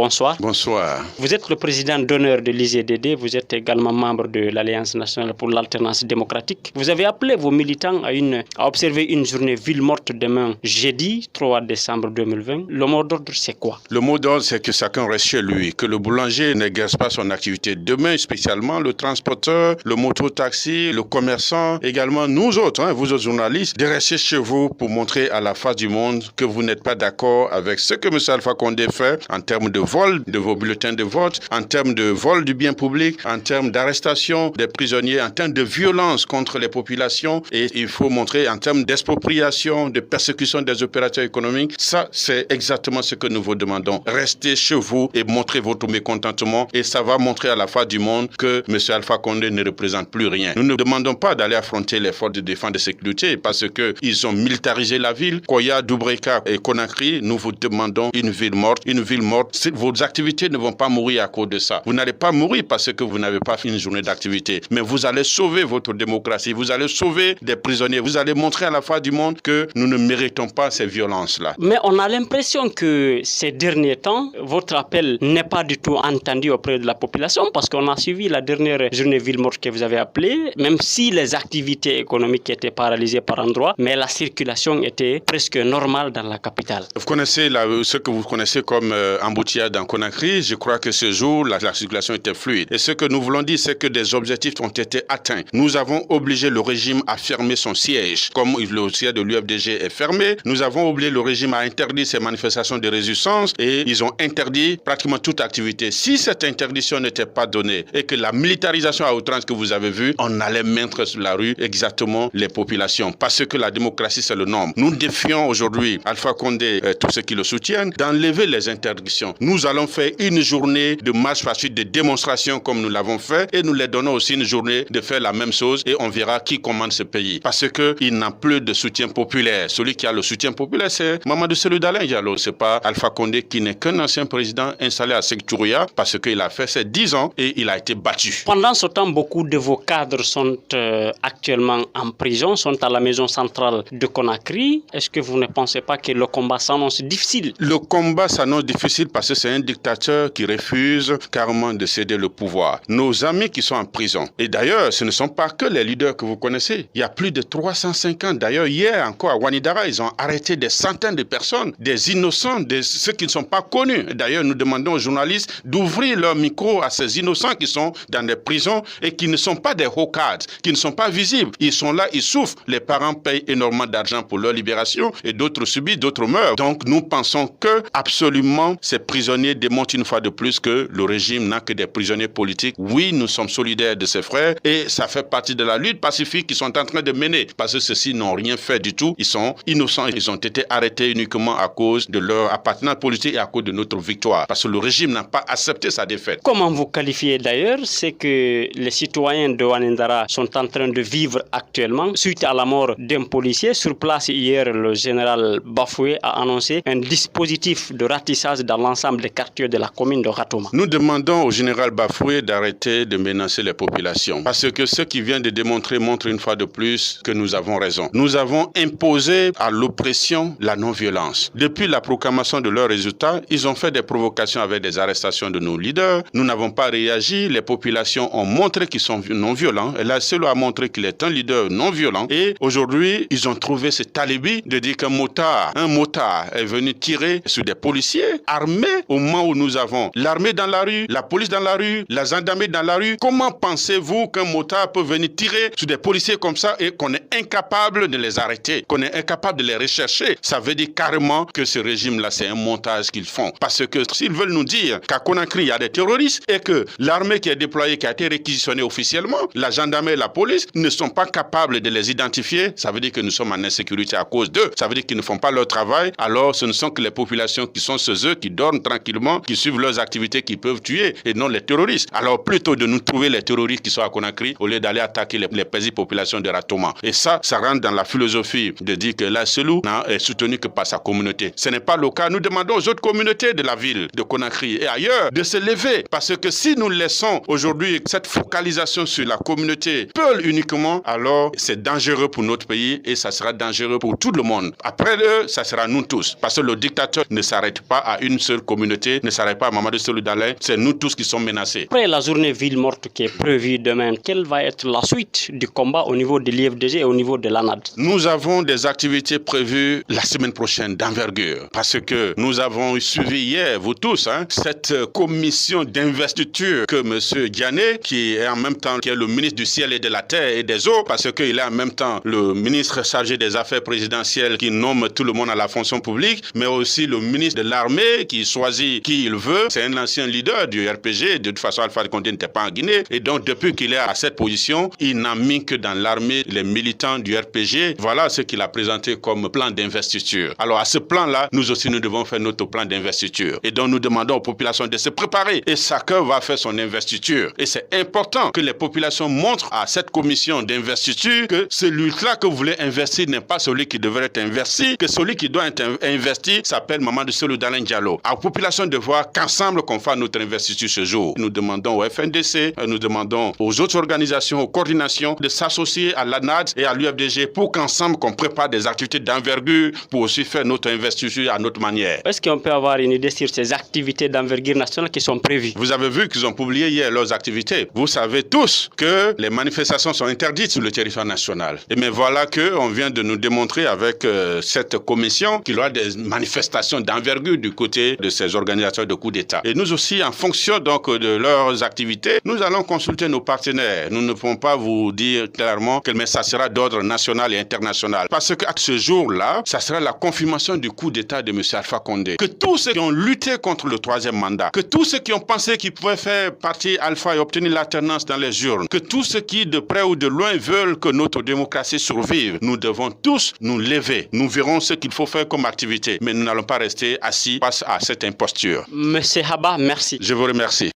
bonsoir. Bonsoir. Vous êtes le président d'honneur de l'IZDD, vous êtes également membre de l'Alliance nationale pour l'alternance démocratique. Vous avez appelé vos militants à observer une journée ville morte demain, jeudi 3 décembre 2020. Le mot d'ordre, c'est quoi? Le mot d'ordre, c'est que chacun reste chez lui, que le boulanger n'exerce pas son activité. Demain, spécialement, le transporteur, le moto-taxi, le commerçant, également nous autres, vous autres journalistes, de rester chez vous pour montrer à la face du monde que vous n'êtes pas d'accord avec ce que M. Alpha Condé fait en termes de vol de vos bulletins de vote, en termes de vol du bien public, en termes d'arrestation des prisonniers, en termes de violence contre les populations, et il faut montrer en termes d'expropriation, de persécution des opérateurs économiques. Ça, c'est exactement ce que nous vous demandons. Restez chez vous et montrez votre mécontentement, et ça va montrer à la face du monde que M. Alpha Condé ne représente plus rien. Nous ne demandons pas d'aller affronter les forces de défense et de sécurité parce qu'ils ont militarisé la ville. Koya, Doubreka et Conakry, nous vous demandons une ville morte. Une ville morte, vos activités ne vont pas mourir à cause de ça. Vous n'allez pas mourir parce que vous n'avez pas fait une journée d'activité. Mais vous allez sauver votre démocratie. Vous allez sauver des prisonniers. Vous allez montrer à la face du monde que nous ne méritons pas ces violences-là. Mais on a l'impression que ces derniers temps, votre appel n'est pas du tout entendu auprès de la population parce qu'on a suivi la dernière journée ville morte que vous avez appelée, même si les activités économiques étaient paralysées par endroits, mais la circulation était presque normale dans la capitale. Vous connaissez ce que vous connaissez comme embouteillage dans Conakry. Je crois que ce jour, la circulation était fluide. Et ce que nous voulons dire, c'est que des objectifs ont été atteints. Nous avons obligé le régime à fermer son siège. Comme le siège de l'UFDG est fermé, nous avons obligé le régime à interdire ces manifestations de résistance et ils ont interdit pratiquement toute activité. Si cette interdiction n'était pas donnée et que la militarisation à outrance que vous avez vue, on allait mettre sur la rue exactement les populations. Parce que la démocratie, c'est le nombre. Nous défions aujourd'hui Alpha Condé et tous ceux qui le soutiennent d'enlever les interdictions. Nous allons faire une journée de marche pacifique, de démonstration comme nous l'avons fait et nous les donnons aussi une journée de faire la même chose et on verra qui commande ce pays. Parce qu'il n'a plus de soutien populaire. Celui qui a le soutien populaire, c'est Mamadou Cellou Dalein Diallo. C'est pas Alpha Condé qui n'est qu'un ancien président installé à Sékou-Touria parce qu'il a fait ses 10 ans et il a été battu. Pendant ce temps, beaucoup de vos cadres sont actuellement en prison, sont à la maison centrale de Conakry. Est-ce que vous ne pensez pas que le combat s'annonce difficile? Le combat s'annonce difficile parce que c'est un dictateur qui refuse carrément de céder le pouvoir. Nos amis qui sont en prison, et d'ailleurs, ce ne sont pas que les leaders que vous connaissez. Il y a plus de 350. D'ailleurs, hier encore à Ouanidara, ils ont arrêté des centaines de personnes, des innocents, ceux qui ne sont pas connus. D'ailleurs, nous demandons aux journalistes d'ouvrir leur micro à ces innocents qui sont dans des prisons et qui ne sont pas des hauts cadres, qui ne sont pas visibles. Ils sont là, ils souffrent. Les parents payent énormément d'argent pour leur libération et d'autres subissent, d'autres meurent. Donc, nous pensons que absolument ces prisonniers démontrent une fois de plus que le régime n'a que des prisonniers politiques. Oui, nous sommes solidaires de ces frères et ça fait partie de la lutte pacifique qu'ils sont en train de mener parce que ceux-ci n'ont rien fait du tout. Ils sont innocents. Ils ont été arrêtés uniquement à cause de leur appartenance politique et à cause de notre victoire parce que le régime n'a pas accepté sa défaite. Comment vous qualifiez d'ailleurs ce que les citoyens de Ouanidara sont en train de vivre actuellement suite à la mort d'un policier? Sur place hier, le général Bafoué a annoncé un dispositif de ratissage dans l'ensemble des quartiers de la commune de Ratouma. Nous demandons au général Bafoué d'arrêter de menacer les populations parce que ce qu'il vient de démontrer montre une fois de plus que nous avons raison. Nous avons imposé à l'oppression la non-violence. Depuis la proclamation de leurs résultats, ils ont fait des provocations avec des arrestations de nos leaders. Nous n'avons pas réagi. Les populations ont montré qu'ils sont non-violents. Et là, Cellou a montré qu'il est un leader non-violent. Et aujourd'hui, ils ont trouvé cet alibi de dire qu'un motard est venu tirer sur des policiers armés au moment où nous avons l'armée dans la rue, la police dans la rue, la gendarmerie dans la rue. Comment pensez-vous qu'un motard peut venir tirer sur des policiers comme ça et qu'on est incapable de les arrêter, qu'on est incapable de les rechercher? Ça veut dire carrément que ce régime-là, c'est un montage qu'ils font. Parce que s'ils veulent nous dire qu'à Conakry, il y a des terroristes et que l'armée qui est déployée, qui a été réquisitionnée officiellement, la gendarmerie et la police ne sont pas capables de les identifier, ça veut dire que nous sommes en insécurité à cause d'eux. Ça veut dire qu'ils ne font pas leur travail. Alors, ce ne sont que les populations qui sont chez eux, qui dorment tranquillement, qui suivent leurs activités, qui peuvent tuer, et non les terroristes. Alors, plutôt de nous trouver les terroristes qui sont à Conakry, au lieu d'aller attaquer les paisibles populations de Ratouma. Et ça rentre dans la philosophie de dire que là, Cellou n'est soutenu que par sa communauté. Ce n'est pas le cas. Nous demandons aux autres communautés de la ville de Conakry et ailleurs de se lever. Parce que si nous laissons aujourd'hui cette focalisation sur la communauté Peul uniquement, alors c'est dangereux pour notre pays et ça sera dangereux pour tout le monde. Après eux, ça sera nous tous. Parce que le dictateur ne s'arrête pas à une seule communauté. communauté ne s'arrête pas à Mamadou Cellou Dalein, c'est nous tous qui sommes menacés. Après la journée ville morte qui est prévue demain, quelle va être la suite du combat au niveau de l'IFDG et au niveau de l'ANAD? Nous avons des activités prévues la semaine prochaine d'envergure parce que nous avons suivi hier, vous tous, cette commission d'investiture que M. Diané, qui est en même temps qui est le ministre du ciel et de la terre et des eaux, parce qu'il est en même temps le ministre chargé des affaires présidentielles qui nomme tout le monde à la fonction publique, mais aussi le ministre de l'armée qui choisit qui il veut. C'est un ancien leader du RPG. De toute façon, Alpha Condé n'était pas en Guinée. Et donc, depuis qu'il est à cette position, il n'a mis que dans l'armée les militants du RPG. Voilà ce qu'il a présenté comme plan d'investiture. Alors, à ce plan-là, nous aussi, nous devons faire notre plan d'investiture. Et donc, nous demandons aux populations de se préparer. Et chacun va faire son investiture. Et c'est important que les populations montrent à cette commission d'investiture que celui-là que vous voulez investir n'est pas celui qui devrait être investi, que celui qui doit être investi s'appelle Mamadou Cellou Dalein Diallo. À la population de voir qu'ensemble qu'on fasse notre investiture ce jour. Nous demandons au FNDC, nous demandons aux autres organisations, aux coordinations de s'associer à l'ANAD et à l'UFDG pour qu'ensemble qu'on prépare des activités d'envergure pour aussi faire notre investiture à notre manière. Est-ce qu'on peut avoir une idée sur ces activités d'envergure nationale qui sont prévues? Vous avez vu qu'ils ont publié hier leurs activités. Vous savez tous que les manifestations sont interdites sur le territoire national. Et mais voilà qu'on vient de nous démontrer avec cette commission qu'il y aura des manifestations d'envergure du côté de ces organisateurs de coups d'État. Et nous aussi, en fonction donc de leurs activités, nous allons consulter nos partenaires. Nous ne pouvons pas vous dire clairement que mais ça sera d'ordre national et international. Parce qu'à ce jour-là, ça sera la confirmation du coup d'État de M. Alpha Condé. Que tous ceux qui ont lutté contre le troisième mandat, que tous ceux qui ont pensé qu'ils pouvaient faire partie Alpha et obtenir l'alternance dans les urnes, que tous ceux qui, de près ou de loin, veulent que notre démocratie survive, nous devons tous nous lever. Nous verrons ce qu'il faut faire comme activité, mais nous n'allons pas rester assis face à cette imposture. Monsieur Haba, merci. Je vous remercie.